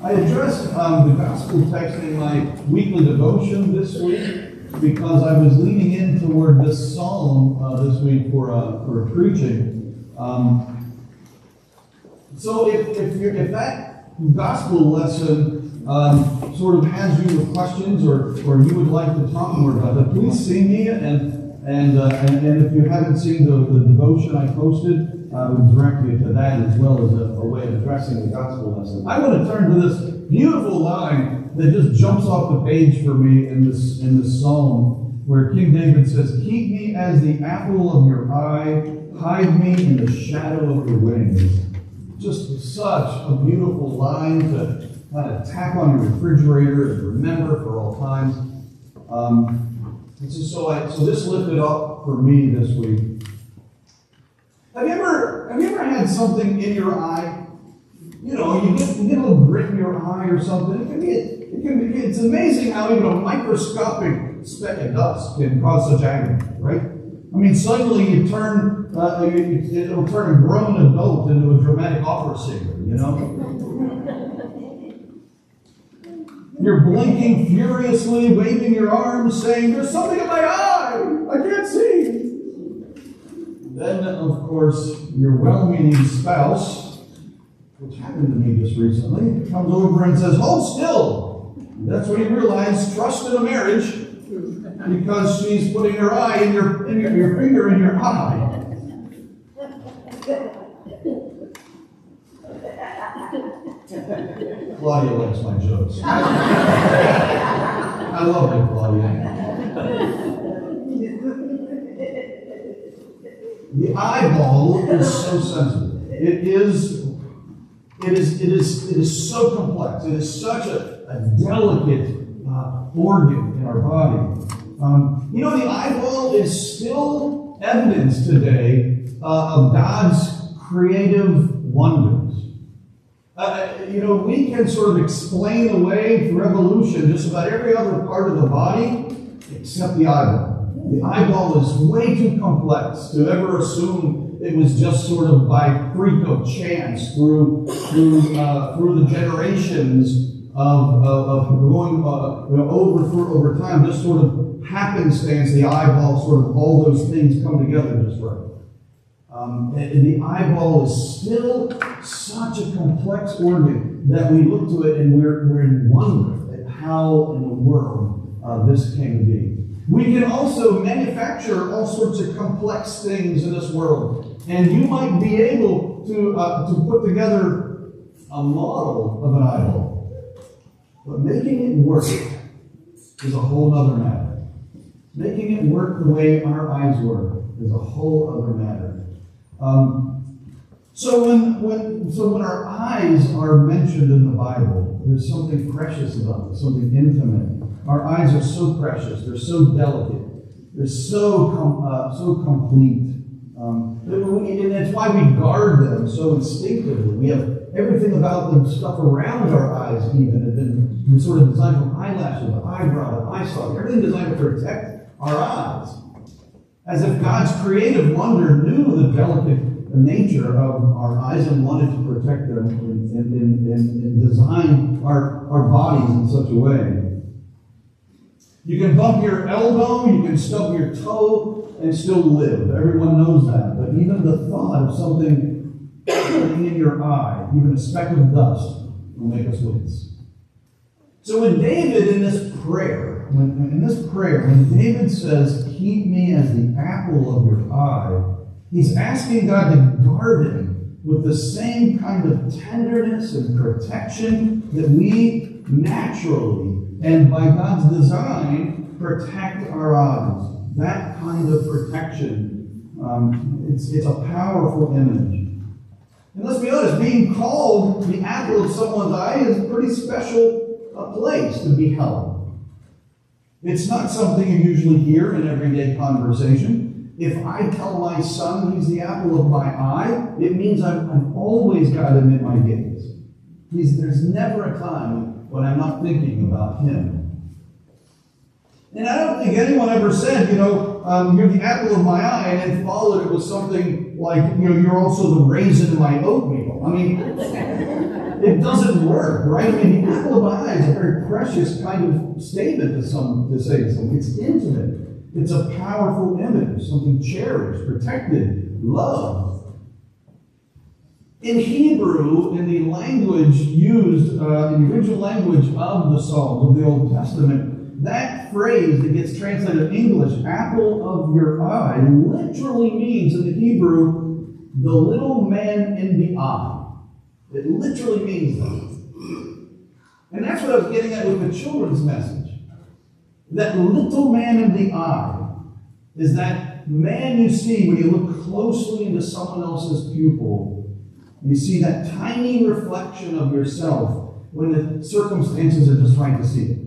I addressed the gospel text in my weekly devotion this week because I was leaning in toward this psalm this week for preaching. So if that gospel lesson sort of has you with questions or you would like to talk more about it, please see me. And if you haven't seen the devotion I posted, I would direct you to that as well as a way of addressing the gospel lesson. I want to turn to this beautiful line that just jumps off the page for me in this psalm, where King David says, "Keep me as the apple of your eye, hide me in the shadow of your wings." Just such a beautiful line to kind of tack on your refrigerator and remember for all times. So this lifted up for me this week. Have you ever had something in your eye? You know, you get a little grit in your eye or something. It's amazing how even a microscopic speck of dust can cause such agony, right? I mean, suddenly it'll turn a grown adult into a dramatic opera singer, you know? You're blinking furiously, waving your arms, saying, "There's something in my eye! I can't see!" Then, of course, your well-meaning spouse, which happened to me just recently, comes over and says, "Hold still." That's when you realize trust in a marriage, because she's putting her eye in your finger in your eye. Claudia likes my jokes. I love it, Claudia. The eyeball is so sensitive. It is so complex. It is such a delicate organ in our body. The eyeball is still evidence today of God's creative wonders. We can sort of explain away through evolution just about every other part of the body except the eyeball. The eyeball is way too complex to ever assume it was just sort of by freak of chance through the generations of going over time, just sort of happenstance. The eyeball, sort of all those things come together just right. And the eyeball is still such a complex organ that we look to it and we're in wonder at how in the world this came to be. We can also manufacture all sorts of complex things in this world, and you might be able to put together a model of an eyeball, but making it work is a whole other matter. Making it work the way our eyes work is a whole other matter. So when our eyes are mentioned in the Bible, there's something precious about it, something intimate. Our eyes are so precious. They're so delicate. They're so complete. And that's why we guard them so instinctively. We have everything about the stuff around our eyes even has been sort of designed from eyelashes, the eyebrow, the eye socket, everything designed to protect our eyes. As if God's creative wonder knew the delicate nature of our eyes and wanted to protect them and design our bodies in such a way. You can bump your elbow, you can stub your toe, and still live. Everyone knows that. But even the thought of something in your eye, even a speck of dust, will make us wince. So when David, in this prayer, when David says, "Keep me as the apple of your eye," he's asking God to guard him with the same kind of tenderness and protection that we naturally and by God's design protect our eyes. That kind of protection, it's a powerful image. And let's be honest, being called the apple of someone's eye is a pretty special place to be held. It's not something you usually hear in everyday conversation. If I tell my son he's the apple of my eye, it means I've always got him in my gaze. There's never a time when I'm not thinking about him. And I don't think anyone ever said, you're the apple of my eye, and then followed it with something like, you're also the raisin in my oatmeal. I mean, it doesn't work, right? I mean, the apple of my eye is a very precious kind of statement to say to someone. It's intimate. It's a powerful image, something cherished, protected, loved. In Hebrew, in the language used, in the original language of the Psalms, of the Old Testament, that phrase that gets translated in English, apple of your eye, literally means in the Hebrew, the little man in the eye. It literally means that. And that's what I was getting at with the children's message. That little man in the eye is that man you see when you look closely into someone else's pupil. You see that tiny reflection of yourself when the circumstances are just trying to see it.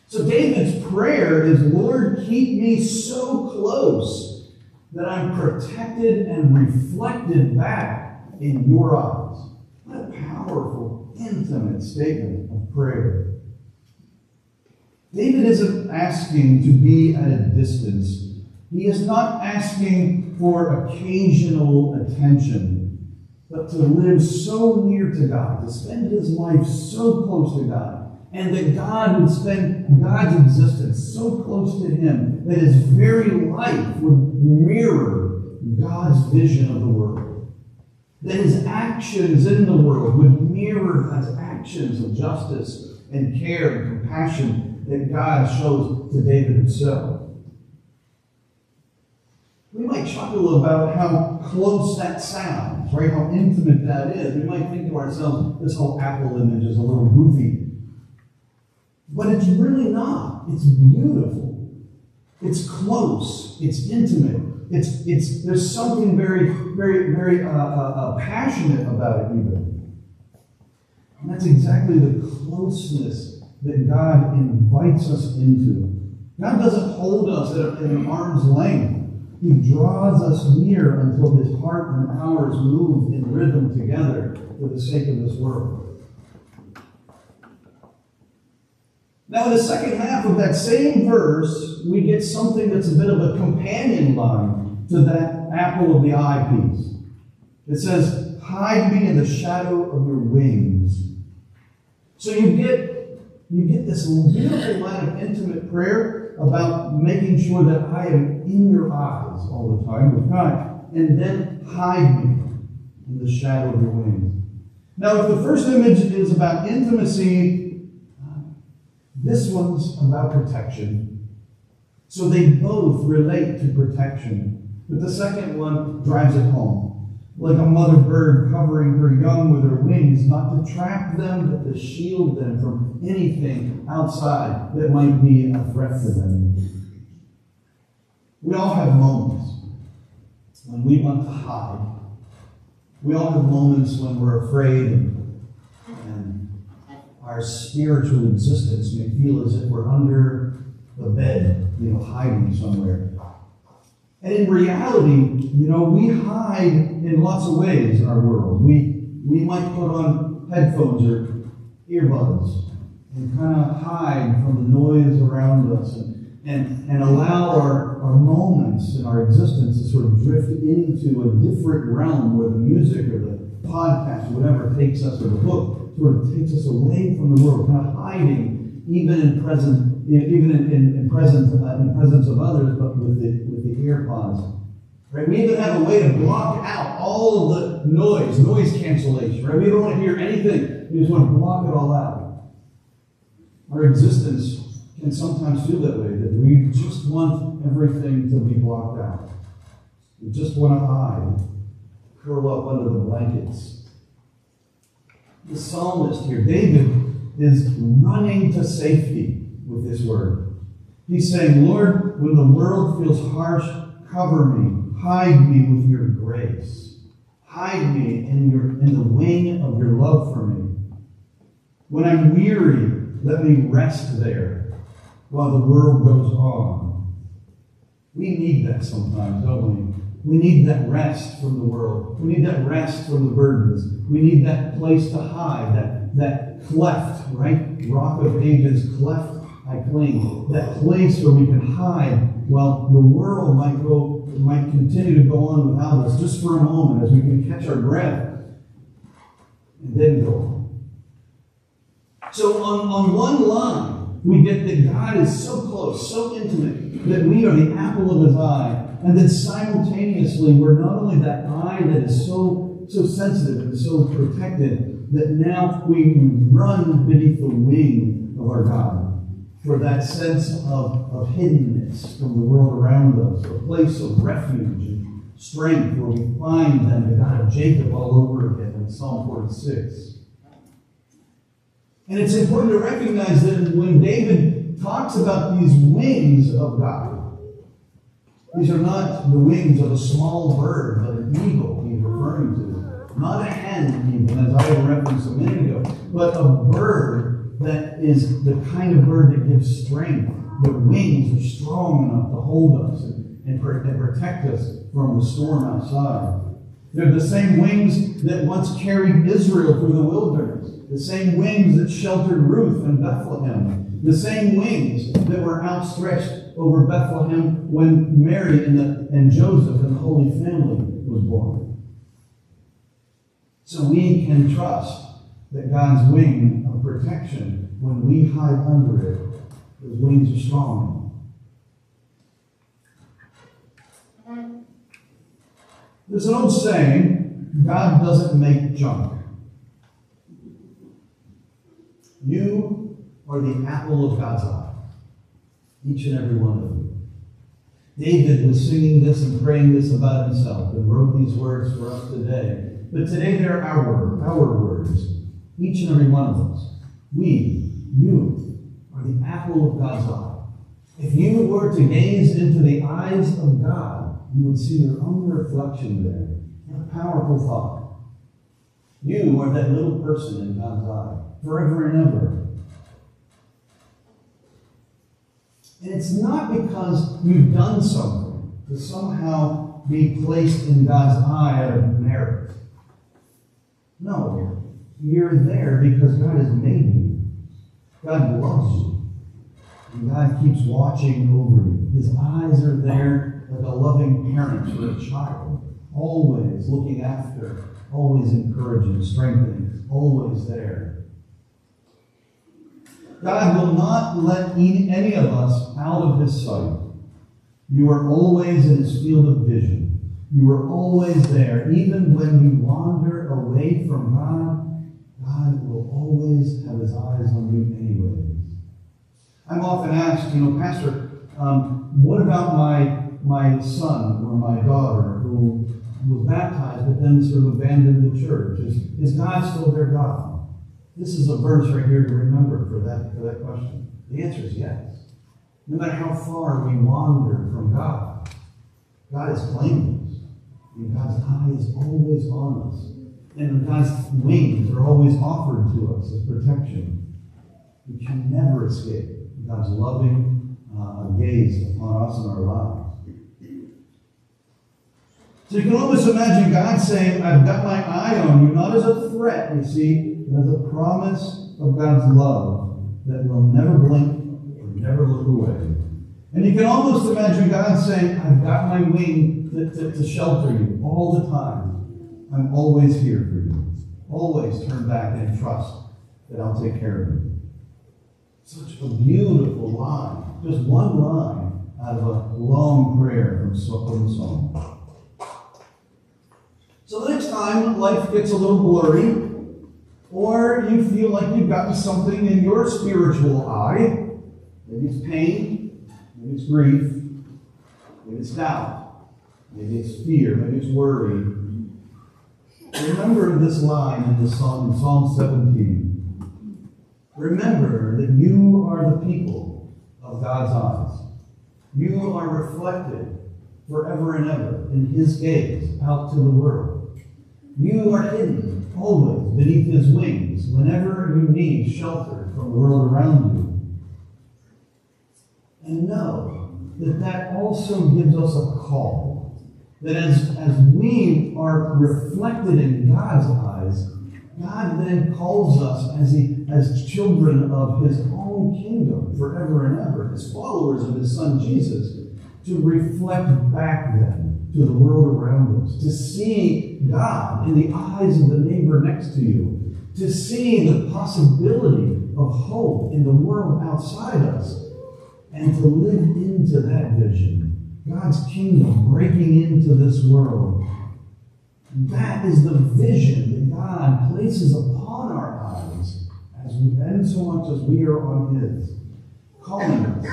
So David's prayer is, Lord, keep me so close that I'm protected and reflected back in your eyes. What a powerful, intimate statement of prayer. David isn't asking to be at a distance. He is not asking for occasional attention, but to live so near to God, to spend his life so close to God, and that God would spend God's existence so close to him that his very life would mirror God's vision of the world. That his actions in the world would mirror God's actions of justice and care and compassion that God shows to David himself. We might chuckle about how close that sounds, right? How intimate that is. We might think to ourselves, this whole apple image is a little goofy. But it's really not. It's beautiful. It's close. It's intimate. There's something very, very, very passionate about it even. And that's exactly the closeness that God invites us into. God doesn't hold us at an arm's length. He draws us near until his heart and ours move in rhythm together for the sake of this world. Now, in the second half of that same verse, we get something that's a bit of a companion line to that apple of the eye piece. It says, hide me in the shadow of your wings. So you get this beautiful line of intimate prayer about making sure that I am in your eyes all the time with God. And then hide me in the shadow of your wings. Now, if the first image is about intimacy, this one's about protection. So they both relate to protection. But the second one drives it home. Like a mother bird covering her young with her wings, not to trap them, but to shield them from anything outside that might be a threat to them. We all have moments when we want to hide. We all have moments when we're afraid and our spiritual existence may feel as if we're under the bed, hiding somewhere. And in reality, we hide in lots of ways in our world. We might put on headphones or earbuds and kind of hide from the noise around us and allow our moments and our existence to sort of drift into a different realm where the music or the podcast or whatever takes us, or the book sort of takes us away from the world, kind of hiding even in presence of others, but with the AirPods. Right? We even have a way to block out all of the noise cancellation. Right? We don't want to hear anything. We just want to block it all out. Our existence can sometimes feel that way, that we just want everything to be blocked out. We just want to hide, curl up under the blankets. The psalmist here, David, is running to safety with this word. He's saying, Lord, when the world feels harsh, cover me, hide me with your grace. Hide me in the wing of your love for me. When I'm weary, let me rest there while the world goes on. We need that sometimes, don't we? We need that rest from the world. We need that rest from the burdens. We need that place to hide, that cleft, right? Rock of Ages, cleft I cling. That place where we can hide while the world might continue to go on without us just for a moment as we can catch our breath. and then go on. So on one line, we get that God is so close, so intimate, that we are the apple of his eye. And then simultaneously, we're not only that eye that is so sensitive and so protected, that now we run beneath the wing of our God for that sense of hiddenness from the world around us, a place of refuge and strength where we find then the God of Jacob all over again in Psalm 46. And it's important to recognize that when David talks about these wings of God, these are not the wings of a small bird, but an eagle he's referring to. Not a hen, even, as I referenced a minute ago, but a bird that is the kind of bird that gives strength. The wings are strong enough to hold us and protect us from the storm outside. They're the same wings that once carried Israel through the wilderness. The same wings that sheltered Ruth in Bethlehem. The same wings that were outstretched over Bethlehem when Mary and Joseph and the Holy Family was born. So we can trust that God's wing of protection, when we hide under it, those wings are strong. There's an old saying, God doesn't make junk. You are the apple of God's eye. Each and every one of you. David was singing this and praying this about himself and wrote these words for us today. But today they're our words. Each and every one of us. You are the apple of God's eye. If you were to gaze into the eyes of God, you would see your own reflection there. What a powerful thought. You are that little person in God's eye, forever and ever. And it's not because you've done something to somehow be placed in God's eye out of merit. No, you're there because God has made you. God loves you. And God keeps watching over you. His eyes are there like a loving parent for a child. Always looking after, always encouraging, strengthening, always there. God will not let any of us out of his sight. You are always in his field of vision. You are always there. Even when you wander away from God, God will always have his eyes on you anyways. I'm often asked, Pastor, what about my son or my daughter who was baptized but then sort of abandoned the church? Is God still their God? This is a verse right here to remember for that question. The answer is yes. No matter how far we wander from God, God is claiming us. And God's eye is always on us. And God's wings are always offered to us as protection. We can never escape God's loving gaze upon us and our lives. So you can almost imagine God saying, I've got my eye on you, not as a threat, you see, as a promise of God's love that will never blink or never look away. And you can almost imagine God saying, I've got my wing to shelter you all the time. I'm always here for you. Always turn back and trust that I'll take care of you. Such a beautiful line. Just one line out of a long prayer from the Psalm. So the next time life gets a little blurry, or you feel like you've gotten something in your spiritual eye, maybe it's pain, maybe it's grief, maybe it's doubt, maybe it's fear, maybe it's worry. Remember this line in this song, in Psalm 17. Remember that you are the people of God's eyes. You are reflected forever and ever in his gaze out to the world. You are hidden always beneath his wings whenever you need shelter from the world around you. And know that also gives us a call. That as we are reflected in God's eyes, God then calls us as children of his own kingdom forever and ever, as followers of his son Jesus, to reflect back then to the world around us, to see God in the eyes of the neighbor next to you, to see the possibility of hope in the world outside us, and to live into that vision. God's kingdom breaking into this world. That is the vision that God places upon our eyes, and so much as we are on His, calling us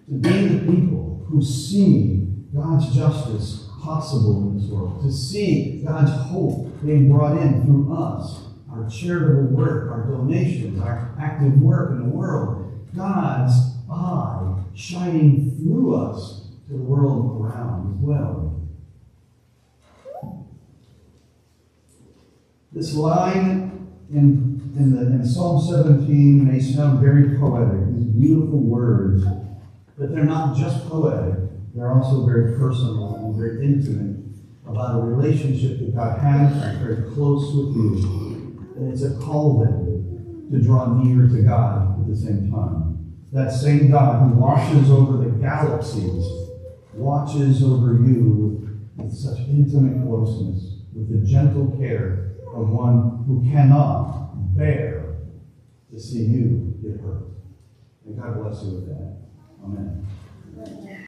to be the people who see God's justice possible in this world, to see God's hope being brought in through us, our charitable work, our donations, our active work in the world, God's eye shining through us to the world around as well. This line in Psalm 17 may sound very poetic, these beautiful words, but they're not just poetic, they're also very personal and very intimate about a relationship that God has that's very close with you. And it's a call then to draw near to God at the same time. That same God who watches over the galaxies watches over you with such intimate closeness, with the gentle care of one who cannot bear to see you get hurt. And God bless you with that. Amen.